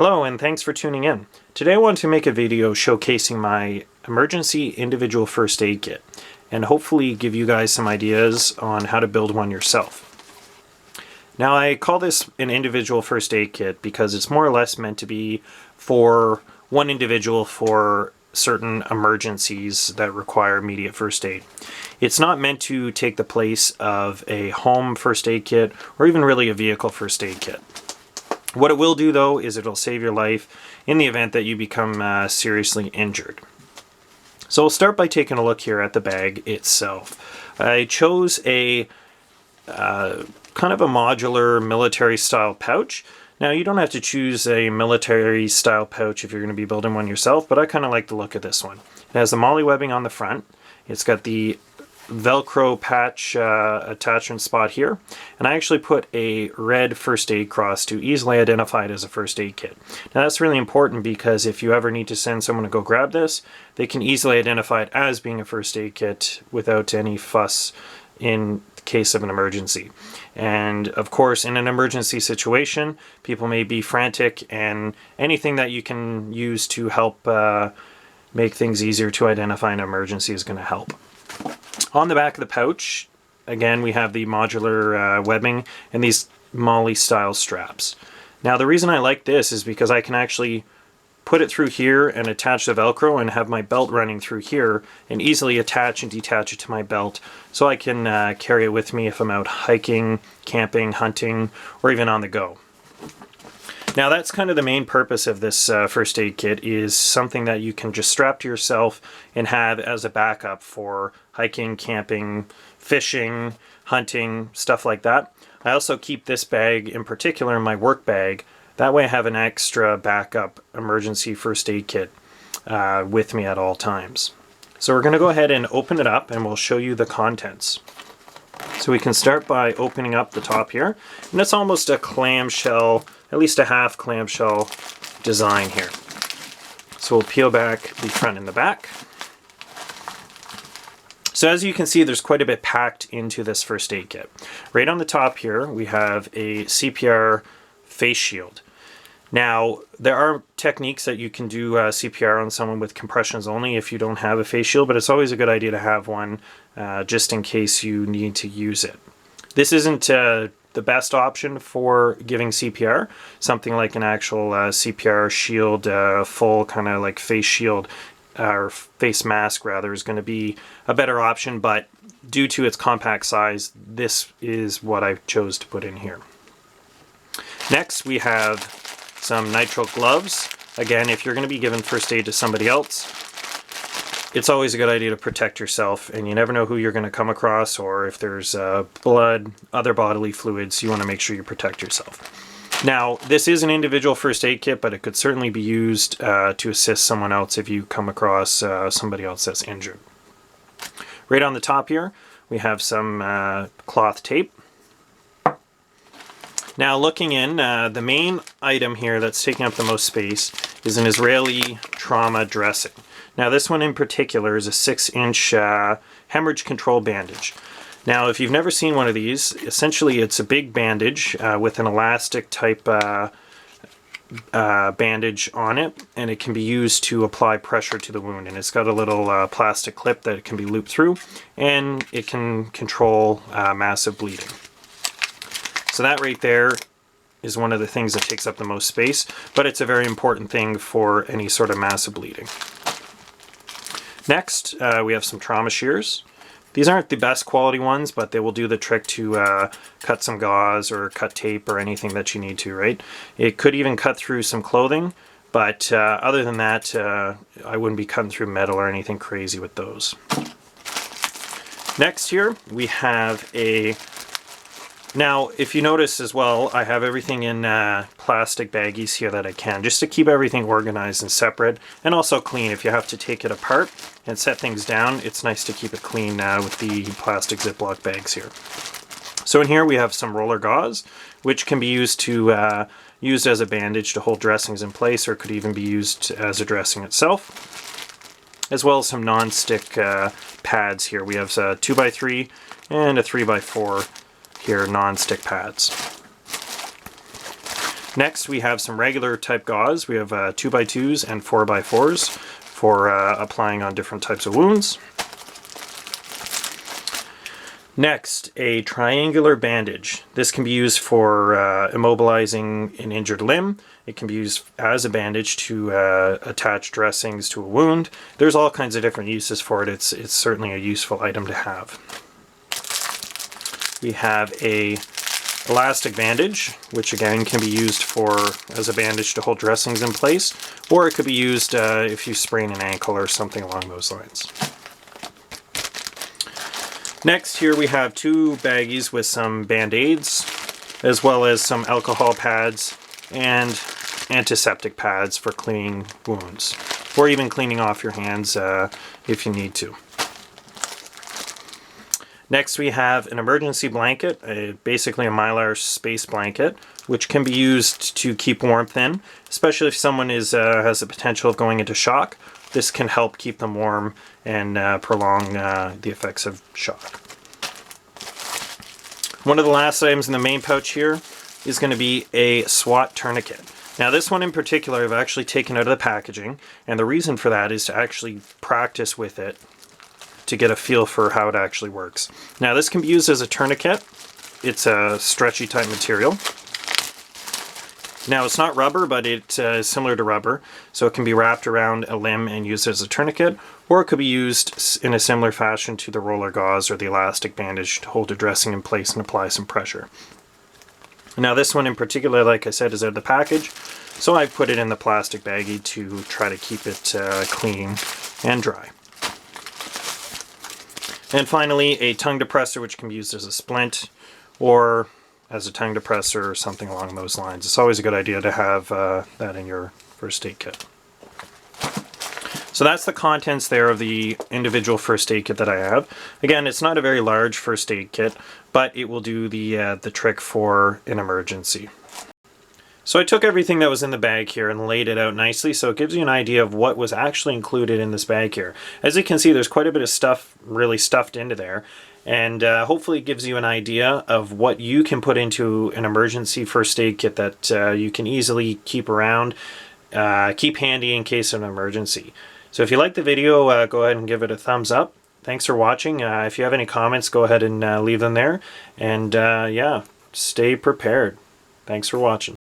Hello and thanks for tuning in. Today I want to make a video showcasing my emergency individual first aid kit and hopefully give you guys some ideas on how to build one yourself. Now I call this an individual first aid kit because it's more or less meant to be for one individual for certain emergencies that require immediate first aid. It's not meant to take the place of a home first aid kit or even really a vehicle first aid kit. What it will do though is it'll save your life in the event that you become seriously injured. So we'll start by taking a look here at the bag itself. I chose a kind of a modular military style pouch. Now you don't have to choose a military style pouch if you're going to be building one yourself, but I kind of like the look of this one. It has the MOLLE webbing on the front. It's got the Velcro patch attachment spot here, and I actually put a red first aid cross to easily identify it as a first aid kit. Now that's really important because if you ever need to send someone to go grab this, they can easily identify it as being a first aid kit without any fuss in case of an emergency. And of course, in an emergency situation, people may be frantic, and anything that you can use to help make things easier to identify an emergency is going to help. On the back of the pouch, again, we have the modular webbing and these MOLLE style straps. Now the reason I like this is because I can actually put it through here and attach the Velcro and have my belt running through here and easily attach and detach it to my belt so I can carry it with me if I'm out hiking, camping, hunting, or even on the go. Now that's kind of the main purpose of this first aid kit, is something that you can just strap to yourself and have as a backup for hiking, camping, fishing, hunting, stuff like that. I also keep this bag in particular in my work bag. That way I have an extra backup emergency first aid kit with me at all times. So we're going to go ahead and open it up and we'll show you the contents. So we can start by opening up the top here, and it's almost a clamshell, at least a half clamshell design here. So we'll peel back the front and the back. So as you can see, there's quite a bit packed into this first aid kit. Right on the top here, we have a Cpr Face Shield. Now, there are techniques that you can do CPR on someone with compressions only if you don't have a face shield, but it's always a good idea to have one just in case you need to use it. This isn't the best option for giving CPR. Something like an actual CPR shield, full kind of like face shield, or face mask rather, is going to be a better option, but due to its compact size, this is what I chose to put in here. Next, we have some nitrile gloves. Again, if you're going to be giving first aid to somebody else, it's always a good idea to protect yourself, and you never know who you're going to come across, or if there's blood, other bodily fluids, you want to make sure you protect yourself. Now, this is an individual first aid kit, but it could certainly be used to assist someone else if you come across somebody else that's injured. Right on the top here, we have some cloth tape. Now looking in, the main item here that's taking up the most space is an Israeli trauma dressing. Now this one in particular is a 6-inch hemorrhage control bandage. Now if you've never seen one of these, essentially it's a big bandage with an elastic type bandage on it, and it can be used to apply pressure to the wound, and it's got a little plastic clip that it can be looped through, and it can control massive bleeding. So that right there is one of the things that takes up the most space, but it's a very important thing for any sort of massive bleeding. Next, we have some trauma shears. These aren't the best quality ones, but they will do the trick to cut some gauze or cut tape or anything that you need to, right? It could even cut through some clothing, but other than that, I wouldn't be cutting through metal or anything crazy with those. Next here, we have a... Now, if you notice as well, I have everything in plastic baggies here that I can, just to keep everything organized and separate, and also clean. If you have to take it apart and set things down, it's nice to keep it clean with the plastic Ziploc bags here. So in here we have some roller gauze, which can be used as a bandage to hold dressings in place, or could even be used as a dressing itself, as well as some non-stick pads here. We have a 2x3 and a 3x4 here, non-stick pads. Next, we have some regular type gauze. We have 2x2s and 4x4s for applying on different types of wounds. Next, a triangular bandage. This can be used for immobilizing an injured limb. It can be used as a bandage to attach dressings to a wound. There's all kinds of different uses for it. It's certainly a useful item to have. We have a elastic bandage, which again can be used as a bandage to hold dressings in place, or it could be used if you sprain an ankle or something along those lines. Next, here we have 2 baggies with some band-aids, as well as some alcohol pads and antiseptic pads for cleaning wounds, or even cleaning off your hands if you need to. Next, we have an emergency blanket, basically a Mylar space blanket, which can be used to keep warmth in, especially if someone has the potential of going into shock. This can help keep them warm and prolong the effects of shock. One of the last items in the main pouch here is going to be a SWAT tourniquet. Now this one in particular I've actually taken out of the packaging, and the reason for that is to actually practice with it to get a feel for how it actually works. Now this can be used as a tourniquet. It's a stretchy type material. Now it's not rubber, but it's similar to rubber, so it can be wrapped around a limb and used as a tourniquet, or it could be used in a similar fashion to the roller gauze or the elastic bandage to hold a dressing in place and apply some pressure. Now this one in particular, like I said, is out of the package, so I put it in the plastic baggie to try to keep it clean and dry. And finally, a tongue depressor, which can be used as a splint or as a tongue depressor or something along those lines. It's always a good idea to have that in your first aid kit. So that's the contents there of the individual first aid kit that I have. Again, it's not a very large first aid kit, but it will do the trick for an emergency. So I took everything that was in the bag here and laid it out nicely, so it gives you an idea of what was actually included in this bag here. As you can see, there's quite a bit of stuff really stuffed into there, and hopefully it gives you an idea of what you can put into an emergency first aid kit that you can easily keep around, keep handy in case of an emergency. So if you like the video, go ahead and give it a thumbs up. Thanks for watching. If you have any comments, go ahead and leave them there. And yeah, stay prepared. Thanks for watching.